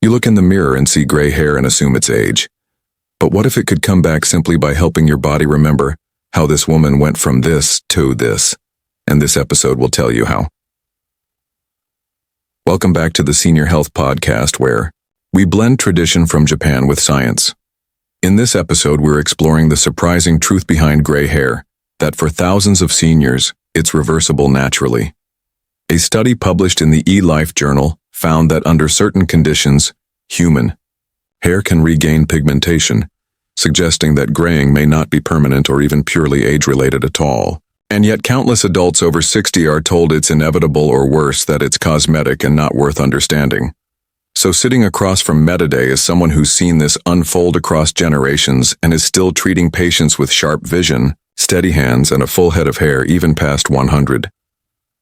You look in the mirror and see gray hair and assume it's age. But what if it could come back simply by helping your body remember how this woman went from this to this? And this episode will tell you how. Welcome back to the Senior Health Podcast, where we blend tradition from Japan with science. In this episode, we're exploring the surprising truth behind gray hair, that for thousands of seniors, it's reversible naturally. A study published in the eLife journal found that under certain conditions, human hair can regain pigmentation, suggesting that graying may not be permanent or even purely age-related at all. And yet countless adults over 60 are told it's inevitable or worse, that it's cosmetic and not worth understanding. So sitting across from me today is someone who's seen this unfold across generations and is still treating patients with sharp vision, steady hands, and a full head of hair even past 100.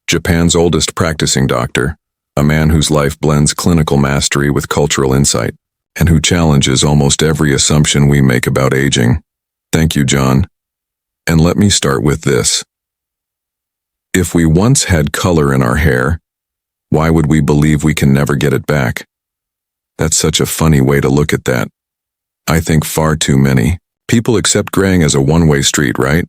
Japan's oldest practicing doctor, a man whose life blends clinical mastery with cultural insight, and who challenges almost every assumption we make about aging. Thank you, John. And let me start with this. If we once had color in our hair, why would we believe we can never get it back? That's such a funny way to look at that. I think far too many people accept graying as a one-way street, right?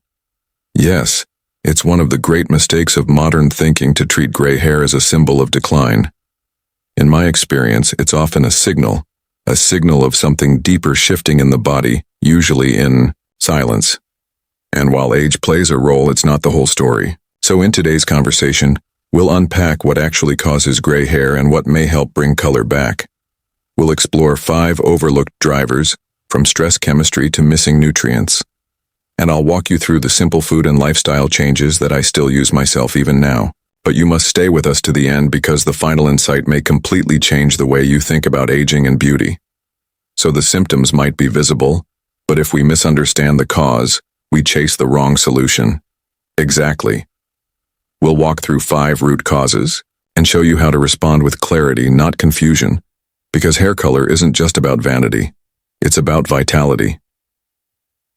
Yes, it's one of the great mistakes of modern thinking to treat gray hair as a symbol of decline. In my experience, it's often a signal of something deeper shifting in the body, usually in silence. And while age plays a role, it's not the whole story. So in today's conversation, we'll unpack what actually causes gray hair and what may help bring color back. We'll explore 5 overlooked drivers, from stress chemistry to missing nutrients. And I'll walk you through the simple food and lifestyle changes that I still use myself even now. But you must stay with us to the end, because the final insight may completely change the way you think about aging and beauty. So the symptoms might be visible, but if we misunderstand the cause, we chase the wrong solution. Exactly. We'll walk through 5 root causes and show you how to respond with clarity, not confusion, because hair color isn't just about vanity, it's about vitality.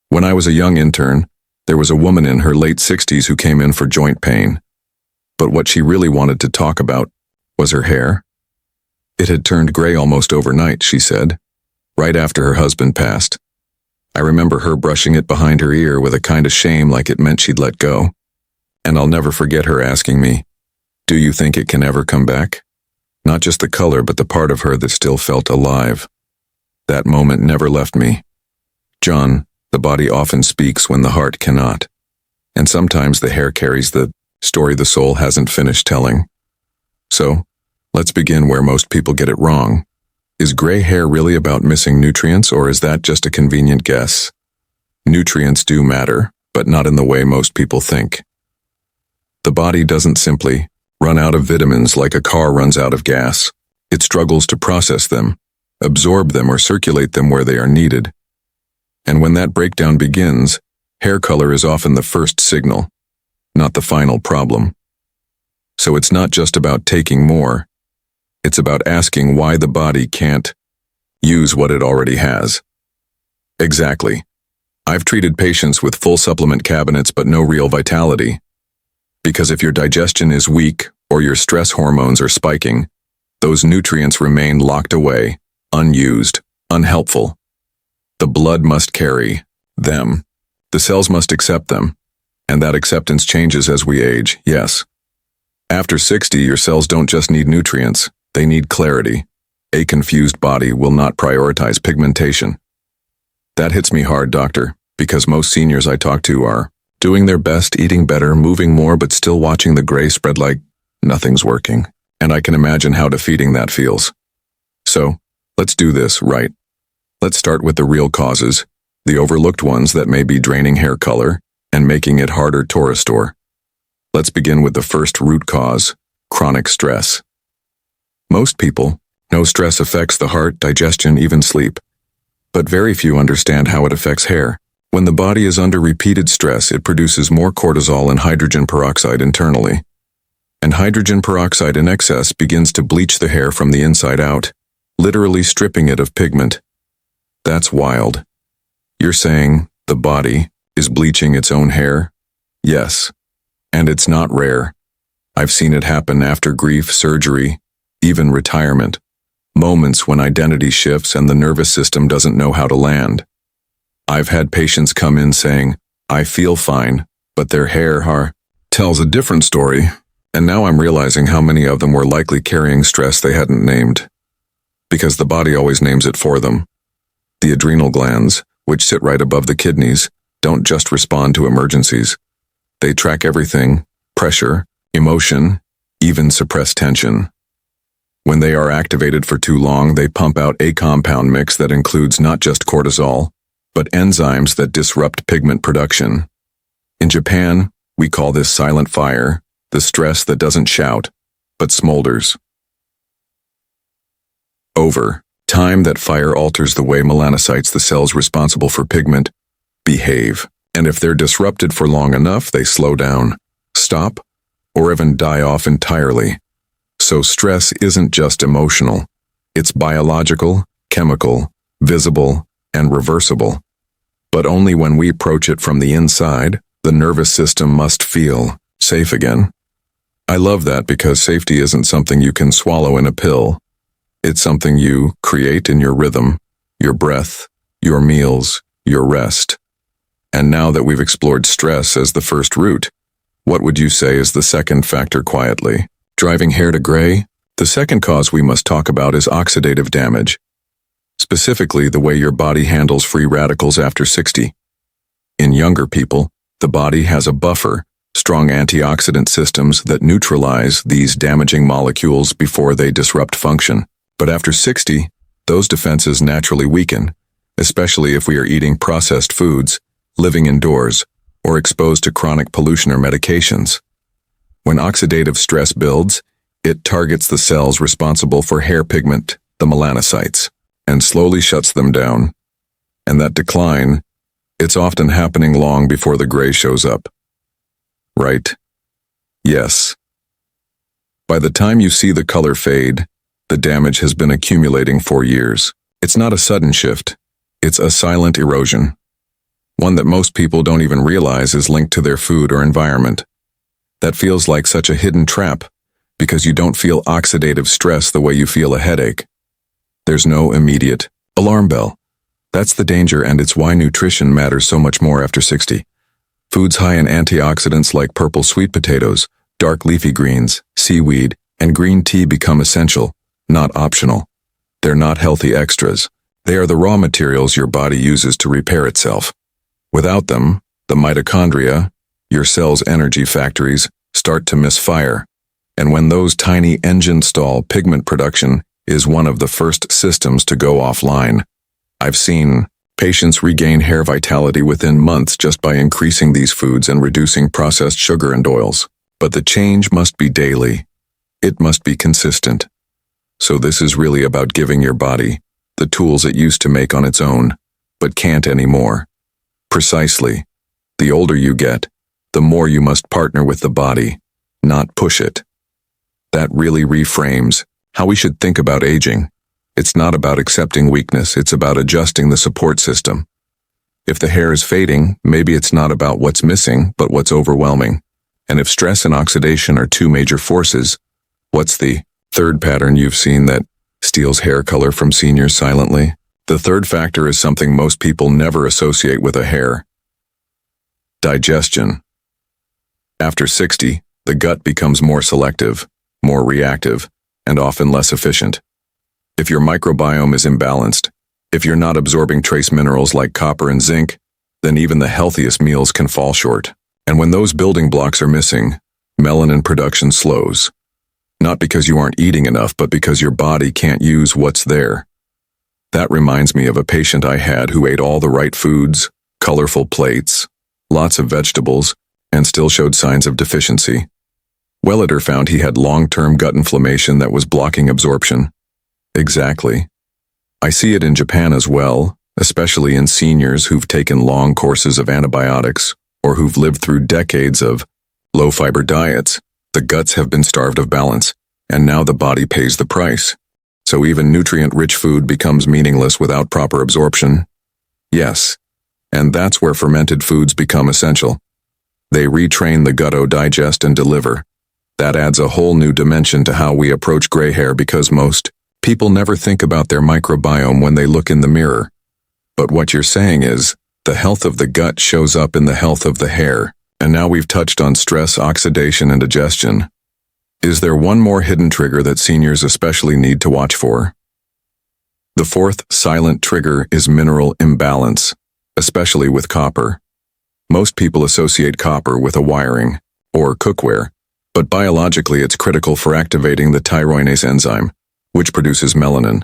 When I was a young intern, there was a woman in her late 60s who came in for joint pain. But what she really wanted to talk about was her hair. It had turned gray almost overnight, she said, right after her husband passed. I remember her brushing it behind her ear with a kind of shame, like it meant she'd let go. And I'll never forget her asking me, "Do you think it can ever come back?" Not just the color, but the part of her that still felt alive. That moment never left me. John, the body often speaks when the heart cannot. And sometimes the hair carries the story the soul hasn't finished telling. So, let's begin where most people get it wrong. Is gray hair really about missing nutrients, or is that just a convenient guess? Nutrients do matter, but not in the way most people think. The body doesn't simply run out of vitamins like a car runs out of gas. It struggles to process them, absorb them, or circulate them where they are needed. And when that breakdown begins, hair color is often the first signal, not the final problem. So it's not just about taking more. It's about asking why the body can't use what it already has. Exactly. I've treated patients with full supplement cabinets but no real vitality. Because if your digestion is weak or your stress hormones are spiking, those nutrients remain locked away, unused, unhelpful. The blood must carry them. The cells must accept them. And that acceptance changes as we age, yes. After 60, your cells don't just need nutrients, they need clarity. A confused body will not prioritize pigmentation. That hits me hard, doctor, because most seniors I talk to are doing their best, eating better, moving more, but still watching the gray spread like nothing's working. And I can imagine how defeating that feels. So, let's do this right. Let's start with the real causes, the overlooked ones that may be draining hair color and making it harder to restore. Let's begin with the first root cause, chronic stress. Most people know stress affects the heart, digestion, even sleep. But very few understand how it affects hair. When the body is under repeated stress, it produces more cortisol and hydrogen peroxide internally. And hydrogen peroxide in excess begins to bleach the hair from the inside out, literally stripping it of pigment. That's wild. You're saying the body is bleaching its own hair? Yes. And it's not rare. I've seen it happen after grief, surgery, even retirement. Moments when identity shifts and the nervous system doesn't know how to land. I've had patients come in saying, "I feel fine," but their hair tells a different story, and now I'm realizing how many of them were likely carrying stress they hadn't named. Because the body always names it for them. The adrenal glands, which sit right above the kidneys, don't just respond to emergencies. They track everything: pressure, emotion, even suppressed tension. When they are activated for too long, they pump out a compound mix that includes not just cortisol, but enzymes that disrupt pigment production. In Japan, we call this silent fire, the stress that doesn't shout, but smolders. Over time, that fire alters the way melanocytes, the cells responsible for pigment, behave. And if they're disrupted for long enough, they slow down, stop, or even die off entirely. So stress isn't just emotional. It's biological, chemical, visible, and reversible. But only when we approach it from the inside, the nervous system must feel safe again. I love that because safety isn't something you can swallow in a pill. It's something you create in your rhythm, your breath, your meals, your rest. And now that we've explored stress as the first root, what would you say is the second factor quietly driving hair to gray? The second cause we must talk about is oxidative damage. Specifically, the way your body handles free radicals after 60. In younger people, the body has a buffer, strong antioxidant systems that neutralize these damaging molecules before they disrupt function. But after 60, those defenses naturally weaken, especially if we are eating processed foods, living indoors, or exposed to chronic pollution or medications. When oxidative stress builds, it targets the cells responsible for hair pigment, the melanocytes, and slowly shuts them down. And that decline, it's often happening long before the gray shows up. Right? Yes. By the time you see the color fade, the damage has been accumulating for years. It's not a sudden shift. It's a silent erosion. One that most people don't even realize is linked to their food or environment. That feels like such a hidden trap, because you don't feel oxidative stress the way you feel a headache. There's no immediate alarm bell. That's the danger, and it's why nutrition matters so much more after 60. Foods high in antioxidants like purple sweet potatoes, dark leafy greens, seaweed, and green tea become essential, not optional. They're not healthy extras. They are the raw materials your body uses to repair itself. Without them, the mitochondria, your cell's energy factories, start to misfire. And when those tiny engines stall, pigment production is one of the first systems to go offline. I've seen patients regain hair vitality within months just by increasing these foods and reducing processed sugar and oils. But the change must be daily. It must be consistent. So this is really about giving your body the tools it used to make on its own, but can't anymore. Precisely. The older you get, the more you must partner with the body, not push it. That really reframes how we should think about aging. It's not about accepting weakness, it's about adjusting the support system. If the hair is fading, maybe it's not about what's missing, but what's overwhelming. And if stress and oxidation are two major forces, what's the third pattern you've seen that steals hair color from seniors silently? The third factor is something most people never associate with a hair: digestion. After 60, the gut becomes more selective, more reactive, and often less efficient. If your microbiome is imbalanced, if you're not absorbing trace minerals like copper and zinc, then even the healthiest meals can fall short. And when those building blocks are missing, melanin production slows. Not because you aren't eating enough, but because your body can't use what's there. That reminds me of a patient I had who ate all the right foods, colorful plates, lots of vegetables, and still showed signs of deficiency. Welliter found he had long-term gut inflammation that was blocking absorption. Exactly. I see it in Japan as well, especially in seniors who've taken long courses of antibiotics or who've lived through decades of low-fiber diets. The guts have been starved of balance, and now the body pays the price. So even nutrient-rich food becomes meaningless without proper absorption. Yes, and that's where fermented foods become essential. They retrain the gut to digest and deliver. That adds a whole new dimension to how we approach gray hair, because most People never think about their microbiome when they look in the mirror. But what you're saying is, the health of the gut shows up in the health of the hair. And now we've touched on stress, oxidation, and digestion. Is there one more hidden trigger that seniors especially need to watch for? The fourth silent trigger is mineral imbalance, especially with copper. Most people associate copper with a wiring, or cookware, but biologically it's critical for activating the tyrosinase enzyme, which produces melanin.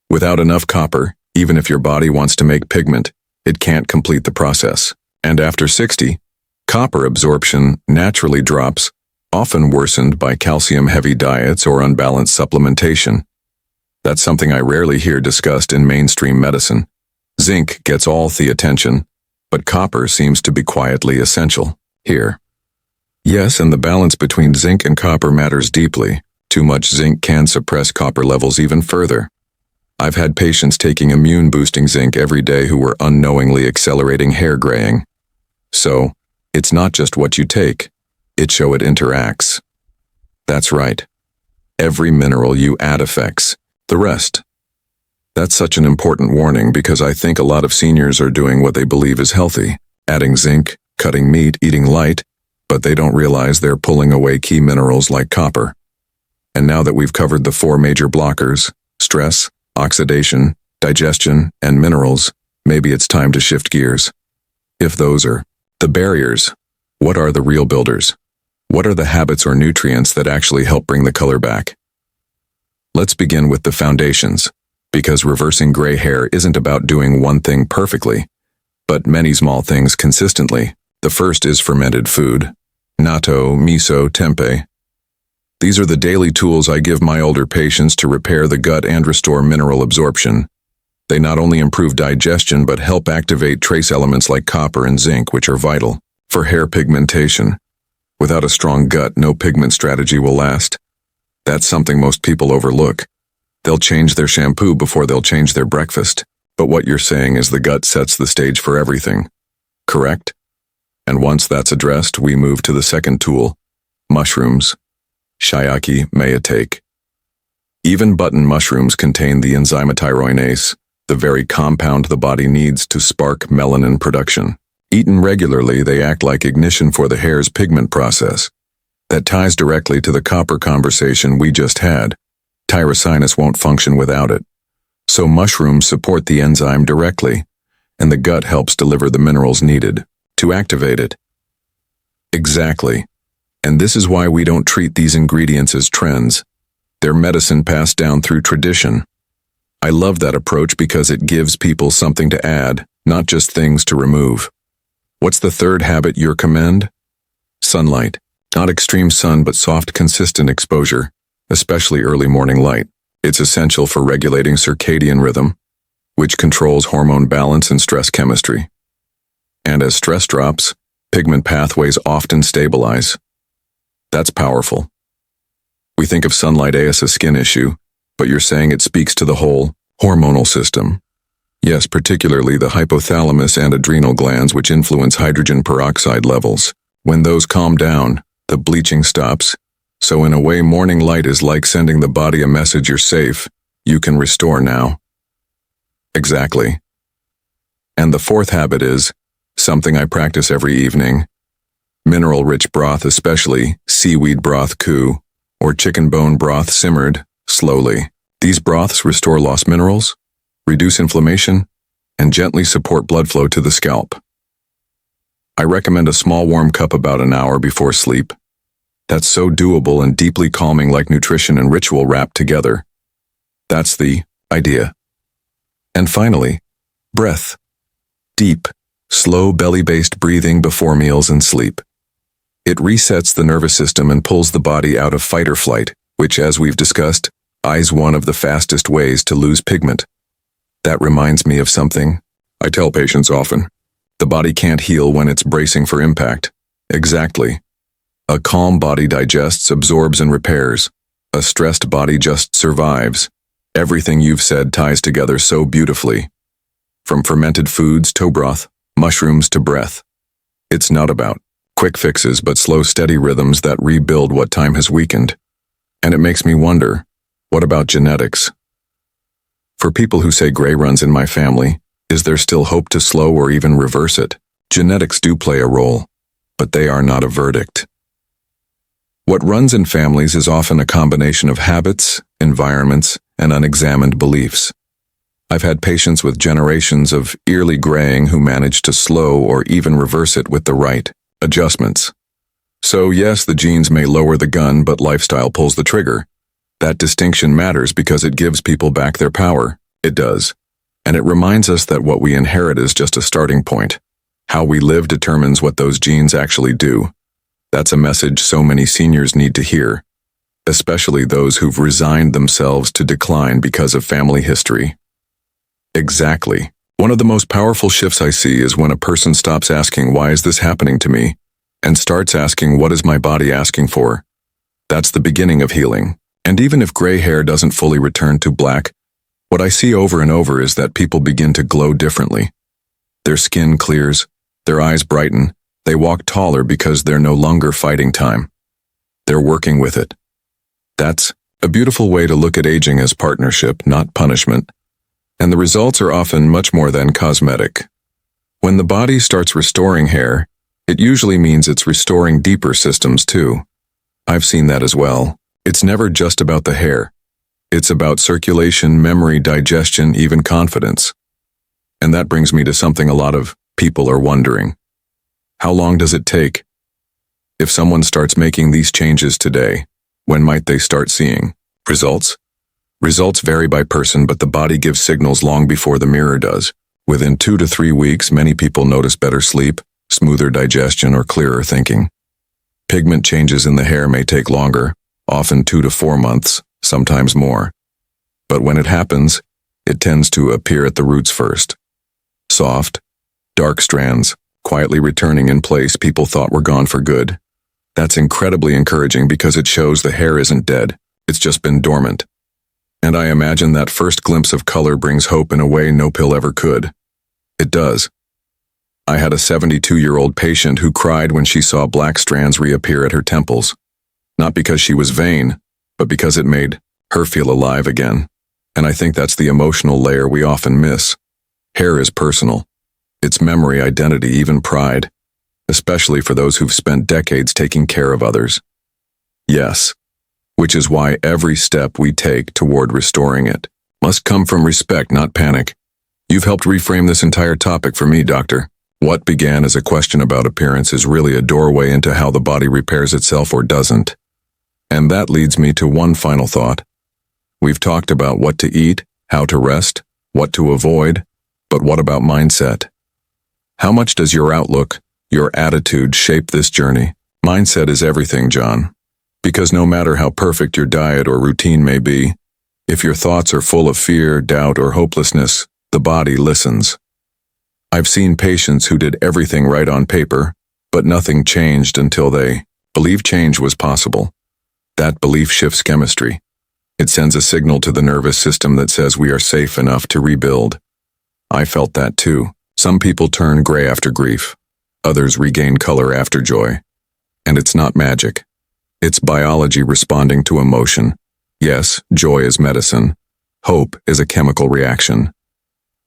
Without enough copper, even if your body wants to make pigment, it can't complete the process. And after 60, copper absorption naturally drops, often worsened by calcium-heavy diets or unbalanced supplementation. That's something I rarely hear discussed in mainstream medicine. Zinc gets all the attention, but copper seems to be quietly essential here. Yes, and the balance between zinc and copper matters deeply. Too much zinc can suppress copper levels even further. I've had patients taking immune-boosting zinc every day who were unknowingly accelerating hair graying. So, it's not just what you take, it's how it interacts. That's right. Every mineral you add affects the rest. That's such an important warning because I think a lot of seniors are doing what they believe is healthy, adding zinc, cutting meat, eating light, but they don't realize they're pulling away key minerals like copper. And now that we've covered the 4 major blockers, stress, oxidation, digestion, and minerals, maybe it's time to shift gears. If those are the barriers, what are the real builders? What are the habits or nutrients that actually help bring the color back? Let's begin with the foundations, because reversing gray hair isn't about doing one thing perfectly, but many small things consistently. The first is fermented food. Natto, miso, tempeh. These are the daily tools I give my older patients to repair the gut and restore mineral absorption. They not only improve digestion but help activate trace elements like copper and zinc, which are vital for hair pigmentation. Without a strong gut, no pigment strategy will last. That's something most people overlook. They'll change their shampoo before they'll change their breakfast. But what you're saying is the gut sets the stage for everything. Correct? And once that's addressed, we move to the second tool, mushrooms. Shiitake, mayatake. Even button mushrooms contain the enzyme tyrosinase, the very compound the body needs to spark melanin production. Eaten regularly, they act like ignition for the hair's pigment process. That ties directly to the copper conversation we just had. Tyrosinase won't function without it. So mushrooms support the enzyme directly, and the gut helps deliver the minerals needed to activate it. Exactly. And this is why we don't treat these ingredients as trends. They're medicine passed down through tradition. I love that approach because it gives people something to add, not just things to remove. What's the third habit you recommend? Sunlight. Not extreme sun, but soft, consistent exposure, especially early morning light. It's essential for regulating circadian rhythm, which controls hormone balance and stress chemistry. And as stress drops, pigment pathways often stabilize. That's powerful. We think of sunlight as a skin issue, but you're saying it speaks to the whole hormonal system. Yes, particularly the hypothalamus and adrenal glands, which influence hydrogen peroxide levels. When those calm down, the bleaching stops. So in a way, morning light is like sending the body a message: you're safe, you can restore now. Exactly. And the fourth habit is something I practice every evening. Mineral-rich broth, especially seaweed broth or chicken bone broth simmered slowly. These broths restore lost minerals, reduce inflammation, and gently support blood flow to the scalp. I recommend a small warm cup about an hour before sleep. That's so doable and deeply calming, like nutrition and ritual wrapped together. That's the idea. And finally, breath. Deep, slow belly-based breathing before meals and sleep. It resets the nervous system and pulls the body out of fight or flight, which, as we've discussed, is one of the fastest ways to lose pigment. That reminds me of something I tell patients often. The body can't heal when it's bracing for impact. Exactly. A calm body digests, absorbs, and repairs. A stressed body just survives. Everything you've said ties together so beautifully. From fermented foods, toe broth, mushrooms to breath. It's not about quick fixes, but slow, steady rhythms that rebuild what time has weakened. And it makes me wonder, What about genetics? For people who say gray runs in my family, is there still hope to slow or even reverse it? Genetics do play a role, but they are not a verdict. What runs in families is often a combination of habits, environments, and unexamined beliefs. I've had patients with generations of early graying who managed to slow or even reverse it with the right adjustments. So yes, the genes may lower the gun, but lifestyle pulls the trigger. That distinction matters because it gives people back their power. It does. And it reminds us that what we inherit is just a starting point. How we live determines what those genes actually do. That's a message so many seniors need to hear, especially those who've resigned themselves to decline because of family history. Exactly. One of the most powerful shifts I see is when a person stops asking, "Why is this happening to me?" and starts asking, "What is my body asking for?" That's the beginning of healing. And even if gray hair doesn't fully return to black, what I see over and over is that people begin to glow differently. Their skin clears, their eyes brighten, they walk taller because they're no longer fighting time. They're working with it. That's a beautiful way to look at aging as partnership, not punishment. And the results are often much more than cosmetic. When the body starts restoring hair, it usually means it's restoring deeper systems too. I've seen that as well. It's never just about the hair. It's about circulation, memory, digestion, even confidence. And that brings me to something a lot of people are wondering. How long does it take? If someone starts making these changes today, when might they start seeing results? Results vary by person, but the body gives signals long before the mirror does. Within 2 to 3 weeks, many people notice better sleep, smoother digestion, or clearer thinking. Pigment changes in the hair may take longer, often 2 to 4 months, sometimes more. But when it happens, it tends to appear at the roots first. Soft, dark strands, quietly returning in place people thought were gone for good. That's incredibly encouraging because it shows the hair isn't dead, it's just been dormant. And I imagine that first glimpse of color brings hope in a way no pill ever could. It does. I had a 72-year-old patient who cried when she saw black strands reappear at her temples. Not because she was vain, but because it made her feel alive again. And I think that's the emotional layer we often miss. Hair is personal. It's memory, identity, even pride, especially for those who've spent decades taking care of others. Yes. Which is why every step we take toward restoring it must come from respect, not panic. You've helped reframe this entire topic for me, doctor. What began as a question about appearance is really a doorway into how the body repairs itself or doesn't. And that leads me to one final thought. We've talked about what to eat, how to rest, what to avoid, but what about mindset? How much does your outlook, your attitude shape this journey? Mindset is everything, John. Because no matter how perfect your diet or routine may be, if your thoughts are full of fear, doubt, or hopelessness, the body listens. I've seen patients who did everything right on paper, but nothing changed until they believed change was possible. That belief shifts chemistry. It sends a signal to the nervous system that says we are safe enough to rebuild. I felt that too. Some people turn gray after grief. Others regain color after joy. And it's not magic. It's biology responding to emotion. Yes, joy is medicine. Hope is a chemical reaction.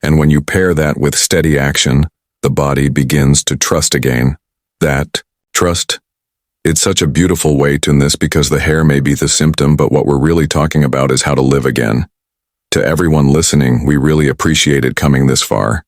And when you pair that with steady action, the body begins to trust again. That trust, it's such a beautiful way to this because the hair may be the symptom, but what we're really talking about is how to live again. To everyone listening, we really appreciate it coming this far.